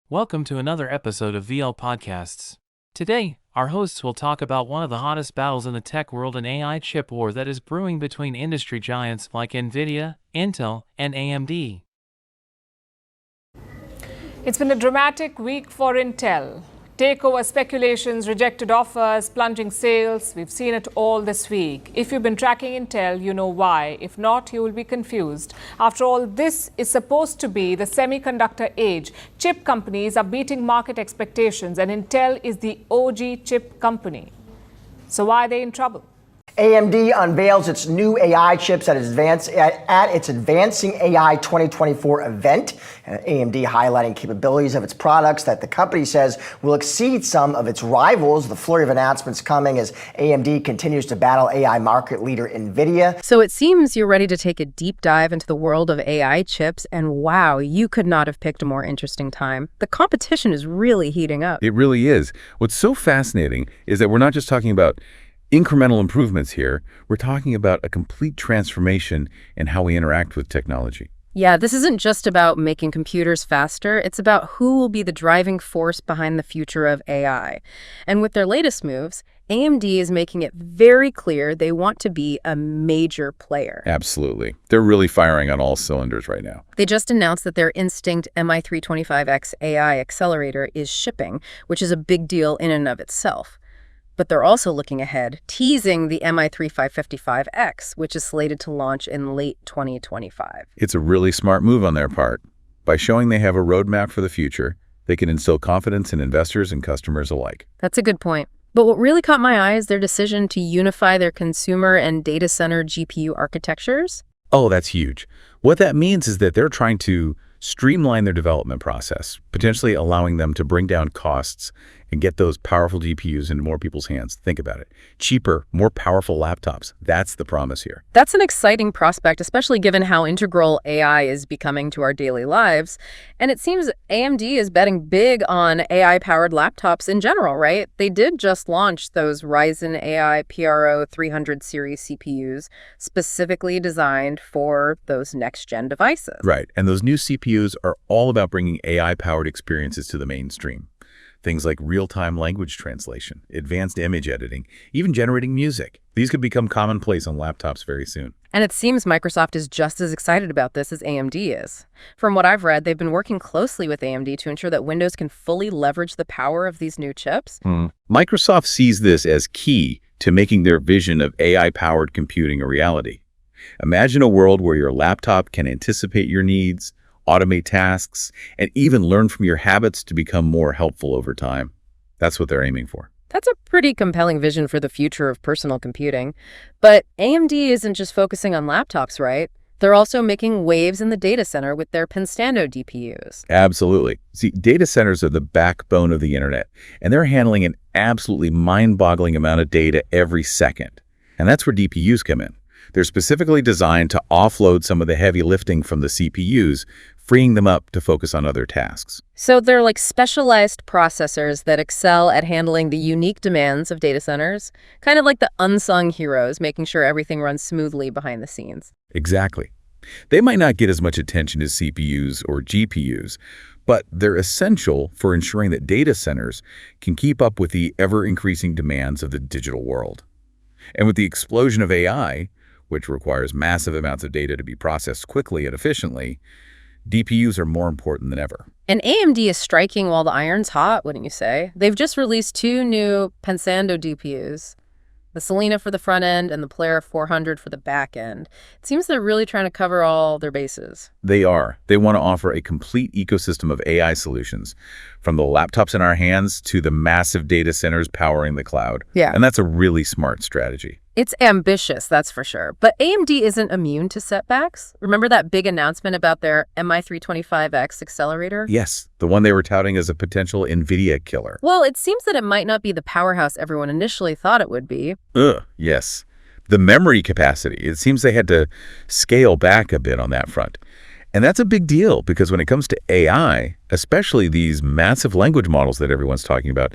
Welcome to another episode of VL Podcasts. Today, our hosts will talk about one of the hottest battles in the tech world, an AI chip war that is brewing between industry giants like NVIDIA, Intel, and AMD. It's been a dramatic week for Intel. Takeover speculations, rejected offers, plunging sales. We've seen it all this week. If you've been tracking Intel, you know why. If not, you will be confused. After all, this is supposed to be the semiconductor age. Chip companies are beating market expectations, and Intel is the OG chip company. So why are they in trouble? AMD unveils its new AI chips at its Advancing AI 2024 event. AMD highlighting capabilities of its products that the company says will exceed some of its rivals. The flurry of announcements coming as AMD continues to battle AI market leader NVIDIA. So it seems you're ready to take a deep dive into the world of AI chips, and wow, you could not have picked a more interesting time. The competition is really heating up. It really is. What's so fascinating is that we're not just talking about incremental improvements here. We're talking about a complete transformation in how we interact with technology. Yeah, this isn't just about making computers faster. It's about who will be the driving force behind the future of AI. And with their latest moves, AMD is making it very clear they want to be a major player. Absolutely. They're really firing on all cylinders right now. They just announced that their Instinct MI300X AI accelerator is shipping, which is a big deal in and of itself. But they're also looking ahead, teasing the MI355X, which is slated to launch in late 2025. It's a really smart move on their part. By showing they have a roadmap for the future, they can instill confidence in investors and customers alike. That's a good point. But what really caught my eye is their decision to unify their consumer and data center GPU architectures. Oh, that's huge. What that means is that they're trying to streamline their development process, potentially allowing them to bring down costs and get those powerful GPUs into more people's hands. Think about it. Cheaper, more powerful laptops. That's the promise here. That's an exciting prospect, especially given how integral AI is becoming to our daily lives. And it seems AMD is betting big on AI-powered laptops in general, right? They did just launch those Ryzen AI PRO 300 series CPUs specifically designed for those next-gen devices. Right. And those new CPUs are all about bringing AI-powered experiences to the mainstream. Things like real-time language translation, advanced image editing, even generating music. These could become commonplace on laptops very soon. And it seems Microsoft is just as excited about this as AMD is. From what I've read, they've been working closely with AMD to ensure that Windows can fully leverage the power of these new chips. Microsoft sees this as key to making their vision of AI-powered computing a reality. Imagine a world where your laptop can anticipate your needs, automate tasks, and even learn from your habits to become more helpful over time. That's what they're aiming for. That's a pretty compelling vision for the future of personal computing. But AMD isn't just focusing on laptops, right? They're also making waves in the data center with their Pensando DPUs. Absolutely. See, data centers are the backbone of the internet, and they're handling an absolutely mind-boggling amount of data every second. And that's where DPUs come in. They're specifically designed to offload some of the heavy lifting from the CPUs, freeing them up to focus on other tasks. So they're like specialized processors that excel at handling the unique demands of data centers, kind of like the unsung heroes, making sure everything runs smoothly behind the scenes. Exactly. They might not get as much attention as CPUs or GPUs, but they're essential for ensuring that data centers can keep up with the ever-increasing demands of the digital world. And with the explosion of AI, which requires massive amounts of data to be processed quickly and efficiently, DPUs are more important than ever. And AMD is striking while the iron's hot, wouldn't you say? They've just released two new Pensando DPUs, the Selena for the front end and the Player 400 for the back end. It seems they're really trying to cover all their bases. They are. They want to offer a complete ecosystem of AI solutions, from the laptops in our hands to the massive data centers powering the cloud. Yeah. And that's a really smart strategy. It's ambitious, that's for sure. But AMD isn't immune to setbacks. Remember that big announcement about their MI325X accelerator? Yes, the one they were touting as a potential NVIDIA killer. Well, it seems that it might not be the powerhouse everyone initially thought it would be. Yes. The memory capacity, it seems they had to scale back a bit on that front. And that's a big deal because when it comes to AI, especially these massive language models that everyone's talking about,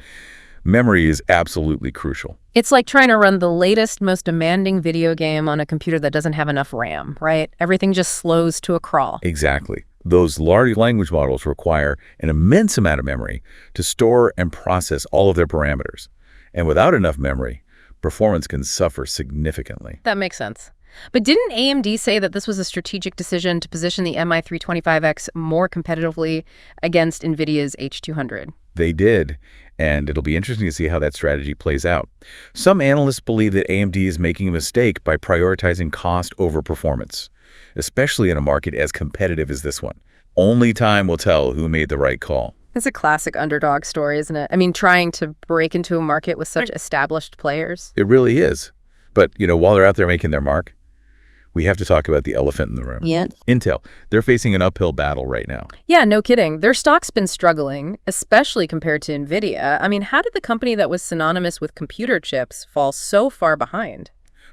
memory is absolutely crucial. It's like trying to run the latest, most demanding video game on a computer that doesn't have enough RAM, right? Everything just slows to a crawl. Exactly. Those large language models require an immense amount of memory to store and process all of their parameters. And without enough memory, performance can suffer significantly. That makes sense. But didn't AMD say that this was a strategic decision to position the MI325X more competitively against NVIDIA's H200? They did, and it'll be interesting to see how that strategy plays out. Some analysts believe that AMD is making a mistake by prioritizing cost over performance, especially in a market as competitive as this one. Only time will tell who made the right call. It's a classic underdog story, isn't it? I mean, trying to break into a market with such established players. It really is. But, while they're out there making their mark, we have to talk about the elephant in the room. Yeah. Intel, they're facing an uphill battle right now. Yeah, no kidding. Their stock's been struggling, especially compared to NVIDIA. I mean, how did the company that was synonymous with computer chips fall so far behind?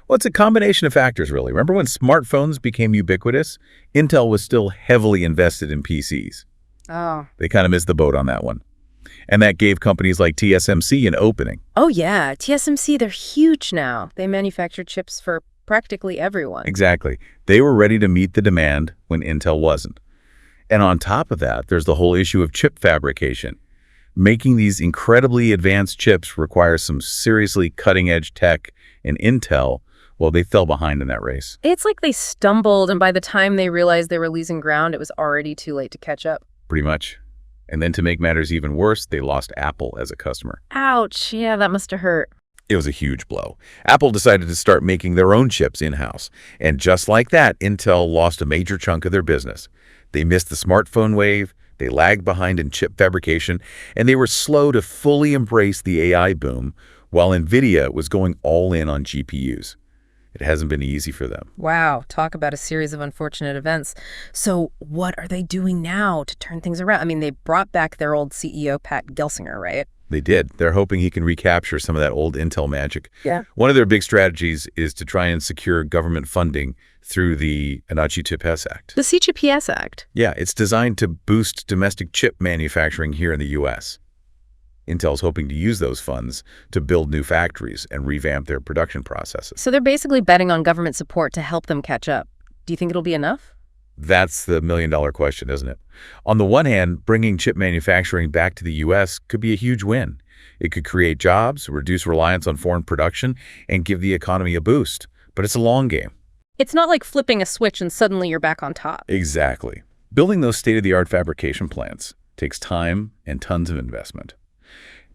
Well, it's a combination of factors, really. Remember when smartphones became ubiquitous? Intel was still heavily invested in PCs. Oh. They kind of missed the boat on that one. And that gave companies like TSMC an opening. Oh, yeah. TSMC, they're huge now. They manufacture chips for practically everyone. Exactly. They were ready to meet the demand when Intel wasn't. And on top of that, there's the whole issue of chip fabrication. Making these incredibly advanced chips requires some seriously cutting-edge tech, and Intel, well, they fell behind in that race. It's like they stumbled, and by the time they realized they were losing ground, it was already too late to catch up. Pretty much. And then to make matters even worse, they lost Apple as a customer. Ouch. Yeah, that must have hurt. It was a huge blow. Apple decided to start making their own chips in-house. And just like that, Intel lost a major chunk of their business. They missed the smartphone wave, they lagged behind in chip fabrication, and they were slow to fully embrace the AI boom, while NVIDIA was going all in on GPUs. It hasn't been easy for them. Wow, talk about a series of unfortunate events. So what are they doing now to turn things around? I mean, they brought back their old CEO, Pat Gelsinger, right? They did. They're hoping he can recapture some of that old Intel magic. Yeah. One of their big strategies is to try and secure government funding through the CHIPS Act. The CHIPS Act? Yeah, it's designed to boost domestic chip manufacturing here in the U.S. Intel's hoping to use those funds to build new factories and revamp their production processes. So they're basically betting on government support to help them catch up. Do you think it'll be enough? That's the million-dollar question, isn't it? On the one hand, bringing chip manufacturing back to the U.S. could be a huge win. It could create jobs, reduce reliance on foreign production, and give the economy a boost. But it's a long game. It's not like flipping a switch and suddenly you're back on top. Exactly. Building those state-of-the-art fabrication plants takes time and tons of investment.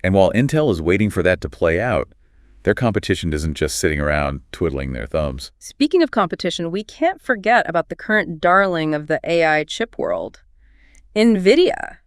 And while Intel is waiting for that to play out, their competition isn't just sitting around twiddling their thumbs. Speaking of competition, we can't forget about the current darling of the AI chip world, NVIDIA.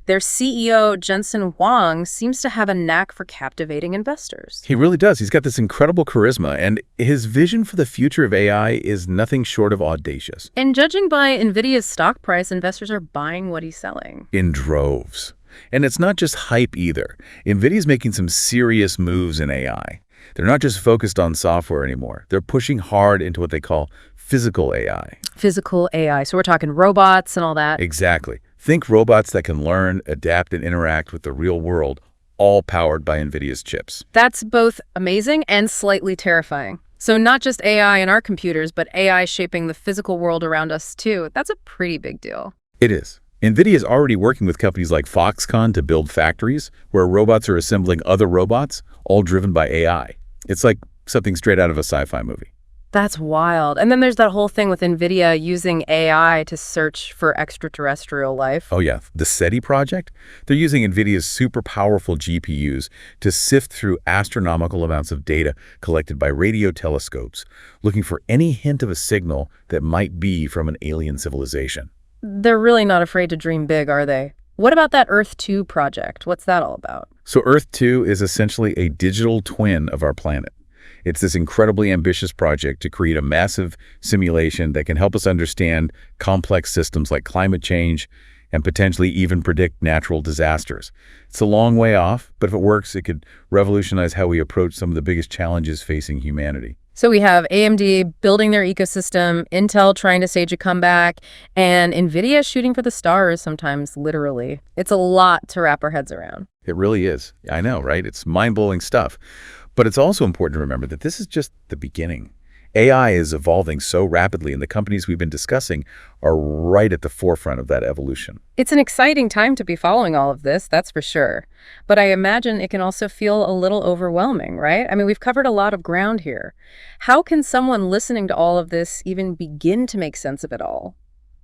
Their CEO, Jensen Huang, seems to have a knack for captivating investors. He really does. He's got this incredible charisma, and his vision for the future of AI is nothing short of audacious. And judging by NVIDIA's stock price, investors are buying what he's selling. In droves. And it's not just hype either. NVIDIA's making some serious moves in AI. They're not just focused on software anymore. They're pushing hard into what they call physical AI. Physical AI. So we're talking robots and all that. Exactly. Think robots that can learn, adapt, and interact with the real world, all powered by NVIDIA's chips. That's both amazing and slightly terrifying. So not just AI in our computers, but AI shaping the physical world around us too. That's a pretty big deal. It is. NVIDIA is already working with companies like Foxconn to build factories where robots are assembling other robots, all driven by AI. It's like something straight out of a sci-fi movie. That's wild. And then there's that whole thing with NVIDIA using AI to search for extraterrestrial life. Oh yeah, the SETI project? They're using NVIDIA's super powerful GPUs to sift through astronomical amounts of data collected by radio telescopes, looking for any hint of a signal that might be from an alien civilization. They're really not afraid to dream big, are they? What about that Earth 2 project? What's that all about? So Earth 2 is essentially a digital twin of our planet. It's this incredibly ambitious project to create a massive simulation that can help us understand complex systems like climate change and potentially even predict natural disasters. It's a long way off, but if it works, it could revolutionize how we approach some of the biggest challenges facing humanity. So we have AMD building their ecosystem, Intel trying to stage a comeback, and NVIDIA shooting for the stars sometimes, literally. It's a lot to wrap our heads around. It really is. I know, right? It's mind-blowing stuff. But it's also important to remember that this is just the beginning. AI is evolving so rapidly, and the companies we've been discussing are right at the forefront of that evolution. It's an exciting time to be following all of this, that's for sure. But I imagine it can also feel a little overwhelming, right? I mean, we've covered a lot of ground here. How can someone listening to all of this even begin to make sense of it all?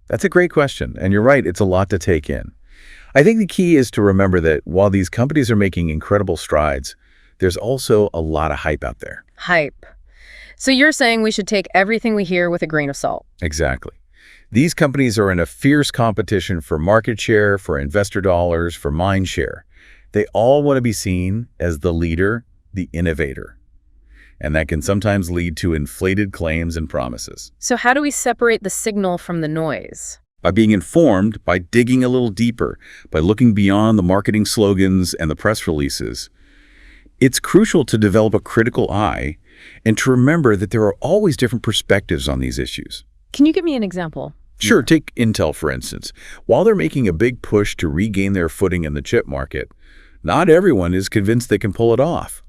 That's a great question, and you're right, it's a lot to take in. I think the key is to remember that while these companies are making incredible strides, there's also a lot of hype out there. Hype. So you're saying we should take everything we hear with a grain of salt? Exactly. These companies are in a fierce competition for market share, for investor dollars, for mind share. They all want to be seen as the leader, the innovator. And that can sometimes lead to inflated claims and promises. So how do we separate the signal from the noise? By being informed, by digging a little deeper, by looking beyond the marketing slogans and the press releases. It's crucial to develop a critical eye and to remember that there are always different perspectives on these issues. Can you give me an example? Sure, take Intel, for instance. While they're making a big push to regain their footing in the chip market, not everyone is convinced they can pull it off.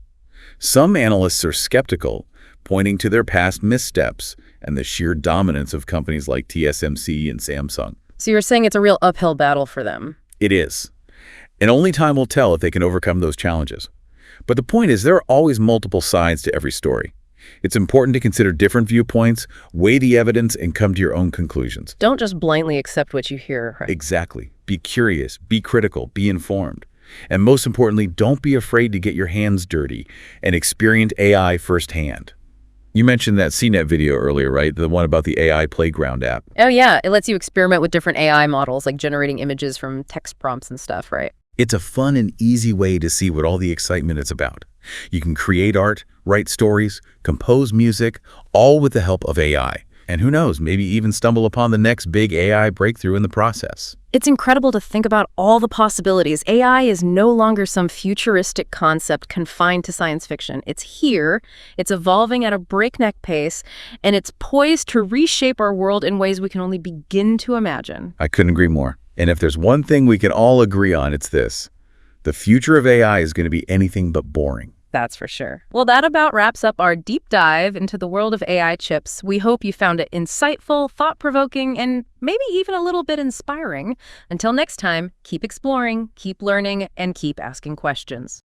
Some analysts are skeptical, pointing to their past missteps and the sheer dominance of companies like TSMC and Samsung. So you're saying it's a real uphill battle for them? It is. And only time will tell if they can overcome those challenges. But the point is, there are always multiple sides to every story. It's important to consider different viewpoints, weigh the evidence, and come to your own conclusions. Don't just blindly accept what you hear, right? Exactly. Be curious, be critical, be informed. And most importantly, don't be afraid to get your hands dirty and experience AI firsthand. You mentioned that CNET video earlier, right? The one about the AI Playground app. Oh yeah, it lets you experiment with different AI models, like generating images from text prompts and stuff, right? It's a fun and easy way to see what all the excitement is about. You can create art, write stories, compose music, all with the help of AI. And who knows, maybe even stumble upon the next big AI breakthrough in the process. It's incredible to think about all the possibilities. AI is no longer some futuristic concept confined to science fiction. It's here, it's evolving at a breakneck pace, and it's poised to reshape our world in ways we can only begin to imagine. I couldn't agree more. And if there's one thing we can all agree on, it's this. The future of AI is going to be anything but boring. That's for sure. Well, that about wraps up our deep dive into the world of AI chips. We hope you found it insightful, thought-provoking, and maybe even a little bit inspiring. Until next time, keep exploring, keep learning, and keep asking questions.